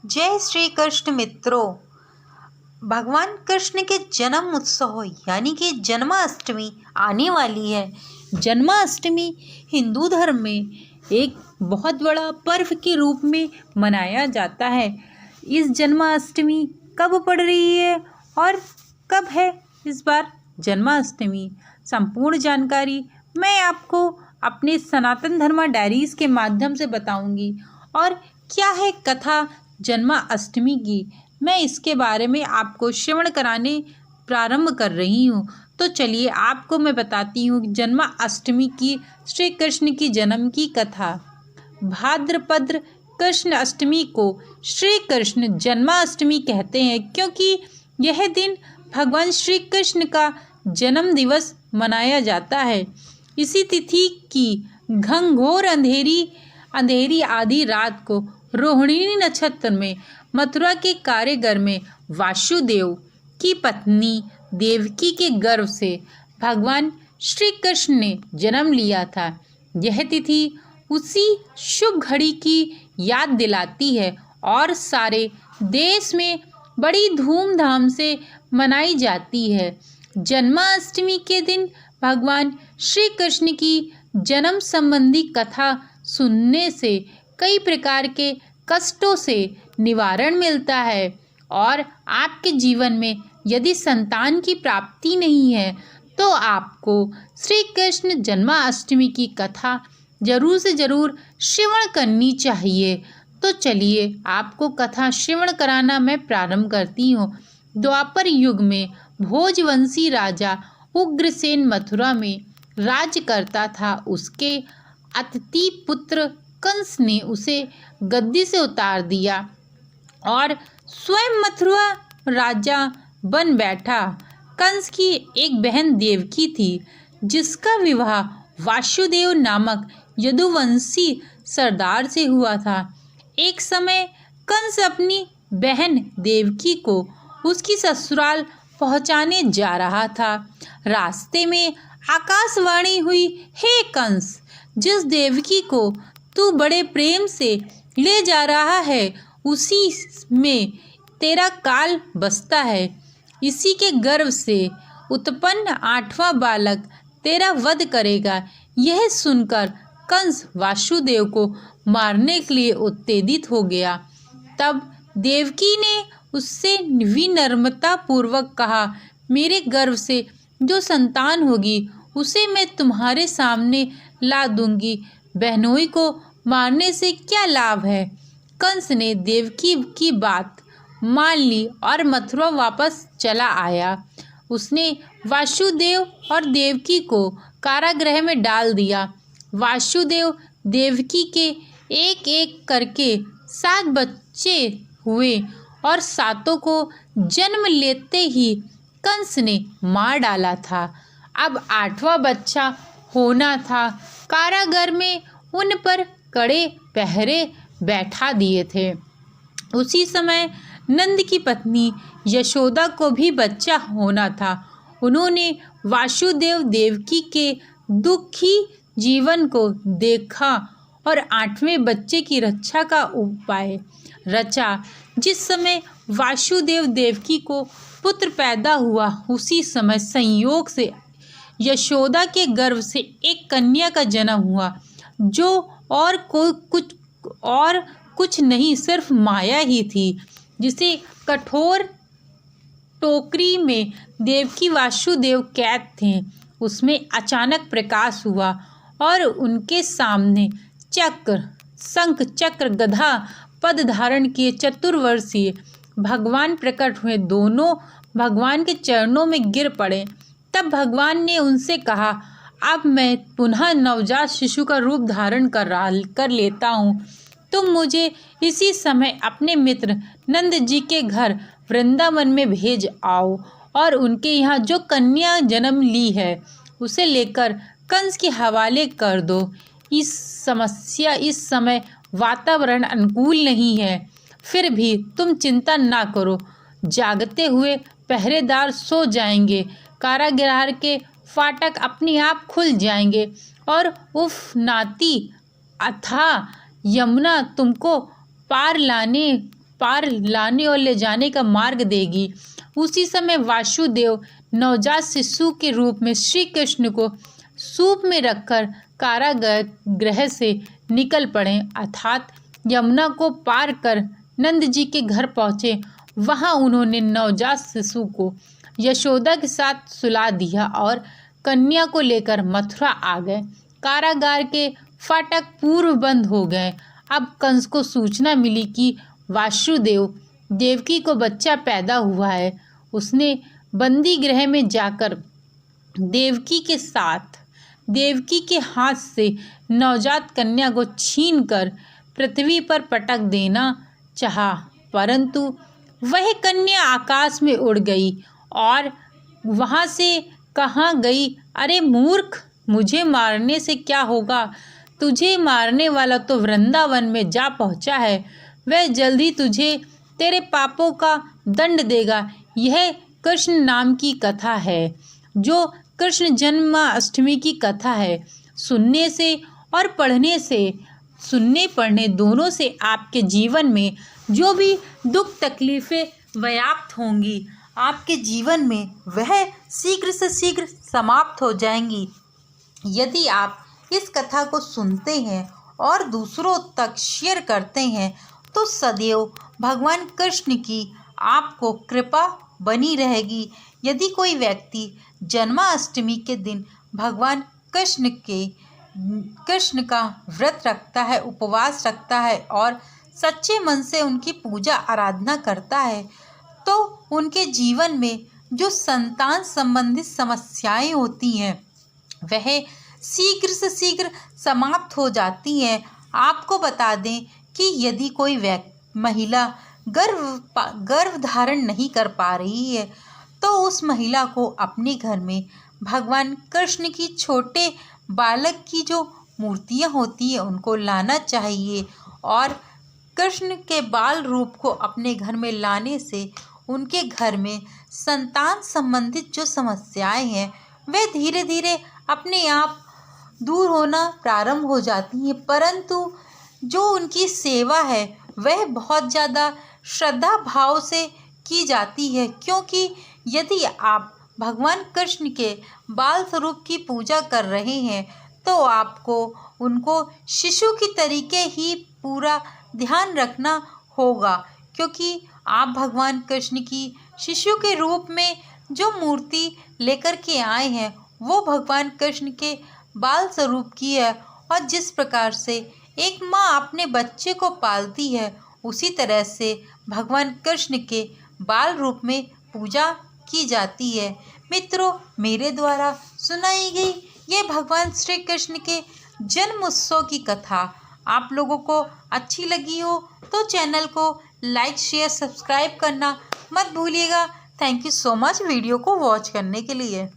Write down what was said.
जय श्री कृष्ण मित्रों। भगवान कृष्ण के जन्म उत्सव यानी कि जन्माष्टमी आने वाली है। जन्माष्टमी हिंदू धर्म में एक बहुत बड़ा पर्व के रूप में मनाया जाता है। इस जन्माष्टमी कब पड़ रही है और कब है इस बार जन्माष्टमी, संपूर्ण जानकारी मैं आपको अपने सनातन धर्म डायरीज के माध्यम से बताऊंगी। और क्या है कथा जन्माष्टमी की, मैं इसके बारे में आपको श्रवण कराने प्रारंभ कर रही हूँ। तो चलिए आपको मैं बताती हूँ जन्माष्टमी की श्री कृष्ण की जन्म की कथा। भाद्रपद कृष्ण अष्टमी को श्री कृष्ण जन्माष्टमी कहते हैं, क्योंकि यह दिन भगवान श्री कृष्ण का जन्म दिवस मनाया जाता है। इसी तिथि की घंघोर अंधेरी आधी रात को रोहिणी नक्षत्र में मथुरा के कारागृह में वासुदेव की पत्नी देवकी के गर्भ से भगवान श्री कृष्ण ने जन्म लिया था। यह तिथि उसी शुभ घड़ी की याद दिलाती है और सारे देश में बड़ी धूमधाम से मनाई जाती है। जन्माष्टमी के दिन भगवान श्री कृष्ण की जन्म संबंधी कथा सुनने से कई प्रकार के कष्टों से निवारण मिलता है। और आपके जीवन में यदि संतान की प्राप्ति नहीं है तो आपको श्री कृष्ण जन्माष्टमी की कथा जरूर से जरूर श्रवण करनी चाहिए। तो चलिए आपको कथा श्रवण कराना मैं प्रारंभ करती हूँ। द्वापर युग में भोजवंशी राजा उग्रसेन मथुरा में राज्य करता था। उसके अतिथि पुत्र कंस ने उसे गद्दी से उतार दिया और स्वयं मथुरा राजा बन बैठा। कंस की एक बहन देवकी थी, जिसका विवाह वासुदेव नामक यदुवंशी सरदार से हुआ था। एक समय कंस अपनी बहन देवकी को उसकी ससुराल पहुंचाने जा रहा था। रास्ते में आकाशवाणी हुई, हे कंस, जिस देवकी को तू बड़े प्रेम से ले जा रहा है उसी में तेरा काल बसता है। इसी के गर्भ से उत्पन्न 8वां बालक तेरा वध करेगा। यह सुनकर कंस वासुदेव को मारने के लिए उत्तेजित हो गया। तब देवकी ने उससे विनम्रता पूर्वक कहा, मेरे गर्भ से जो संतान होगी उसे मैं तुम्हारे सामने ला दूंगी। बहनोई को मारने से क्या लाभ है। कंस ने देवकी की बात मान ली और मथुरा वापस चला आया। उसने वासुदेव और देवकी को कारागृह में डाल दिया। वासुदेव देवकी के एक एक करके 7 बच्चे हुए और 7 को जन्म लेते ही कंस ने मार डाला था। अब 8वां बच्चा होना था। कारागार में उन पर कड़े पहरे बैठा दिए थे। उसी समय नंद की पत्नी यशोदा को भी बच्चा होना था। उन्होंने वासुदेव देवकी के दुखी जीवन को देखा और 8वें बच्चे की रक्षा का उपाय रचा। जिस समय वासुदेव देवकी को पुत्र पैदा हुआ, उसी समय संयोग से यशोदा के गर्भ से एक कन्या का जन्म हुआ, जो और कुछ नहीं सिर्फ माया ही थी, जिसे कठोर टोकरी में देवकी वासुदेव कैद थे। उसमें अचानक प्रकाश हुआ और उनके सामने चक्र, शंख चक्र, गदा पद धारण किए चतुर्वर्षीय भगवान प्रकट हुए। दोनों भगवान के चरणों में गिर पड़े। तब भगवान ने उनसे कहा, अब मैं पुनः नवजात शिशु का रूप धारण कर लेता हूँ। तुम मुझे इसी समय अपने मित्र नंद जी के घर वृंदावन में भेज आओ और उनके यहाँ जो कन्या जन्म ली है उसे लेकर कंस के हवाले कर दो। इस समय वातावरण अनुकूल नहीं है, फिर भी तुम चिंता ना करो। जागते हुए पहरेदार सो जाएंगे, कारागृह के फाटक अपने आप खुल जाएंगे और उफ नाती अथाह यमुना तुमको पार लाने पार लाने और ले जाने का मार्ग देगी। उसी समय वासुदेव नवजात शिशु के रूप में श्री कृष्ण को सूप में रखकर कारागृह से निकल पड़े, अर्थात यमुना को पार कर नंद जी के घर पहुँचे। वहाँ उन्होंने नवजात शिशु को यशोदा के साथ सुला दिया और कन्या को लेकर मथुरा आ गए। कारागार के फाटक पूर्व बंद हो गए। अब कंस को सूचना मिली कि वासुदेव देवकी को बच्चा पैदा हुआ है। उसने बंदी गृह में जाकर देवकी के हाथ से नवजात कन्या को छीनकर पृथ्वी पर पटक देना चाहा, परंतु वह कन्या आकाश में उड़ गई और वहाँ से कहाँ गई? अरे मूर्ख, मुझे मारने से क्या होगा? तुझे मारने वाला तो वृंदावन में जा पहुँचा है। वह जल्दी तुझे तेरे पापों का दंड देगा। यह कृष्ण नाम की कथा है, जो कृष्ण जन्माष्टमी की कथा है। सुनने से और सुनने पढ़ने दोनों से आपके जीवन में जो भी दुख तकलीफ़ें व्याप्त होंगी, आपके जीवन में वह शीघ्र से शीघ्र समाप्त हो जाएंगी। यदि आप इस कथा को सुनते हैं और दूसरों तक शेयर करते हैं तो सदैव भगवान कृष्ण की आपको कृपा बनी रहेगी। यदि कोई व्यक्ति जन्माष्टमी के दिन भगवान कृष्ण का व्रत रखता है, उपवास रखता है और सच्चे मन से उनकी पूजा आराधना करता है, तो उनके जीवन में जो संतान संबंधित समस्याएं होती हैं वह शीघ्र से शीघ्र समाप्त हो जाती हैं। आपको बता दें कि यदि कोई महिला गर्भ धारण नहीं कर पा रही है तो उस महिला को अपने घर में भगवान कृष्ण की छोटे बालक की जो मूर्तियां होती हैं उनको लाना चाहिए और कृष्ण के बाल रूप को अपने घर में लाने से उनके घर में संतान संबंधित जो समस्याएं हैं वे धीरे धीरे अपने आप दूर होना प्रारंभ हो जाती हैं। परंतु जो उनकी सेवा है वह बहुत ज़्यादा श्रद्धा भाव से की जाती है, क्योंकि यदि आप भगवान कृष्ण के बाल स्वरूप की पूजा कर रहे हैं तो आपको उनको शिशु की तरीके ही पूरा ध्यान रखना होगा, क्योंकि आप भगवान कृष्ण की शिशु के रूप में जो मूर्ति लेकर के आए हैं वो भगवान कृष्ण के बाल स्वरूप की है। और जिस प्रकार से एक माँ अपने बच्चे को पालती है उसी तरह से भगवान कृष्ण के बाल रूप में पूजा की जाती है। मित्रों, मेरे द्वारा सुनाई गई ये भगवान श्री कृष्ण के जन्म उत्सव की कथा आप लोगों को अच्छी लगी हो तो चैनल को लाइक शेयर सब्सक्राइब करना मत भूलिएगा। Thank you so much video को वॉच करने के लिए।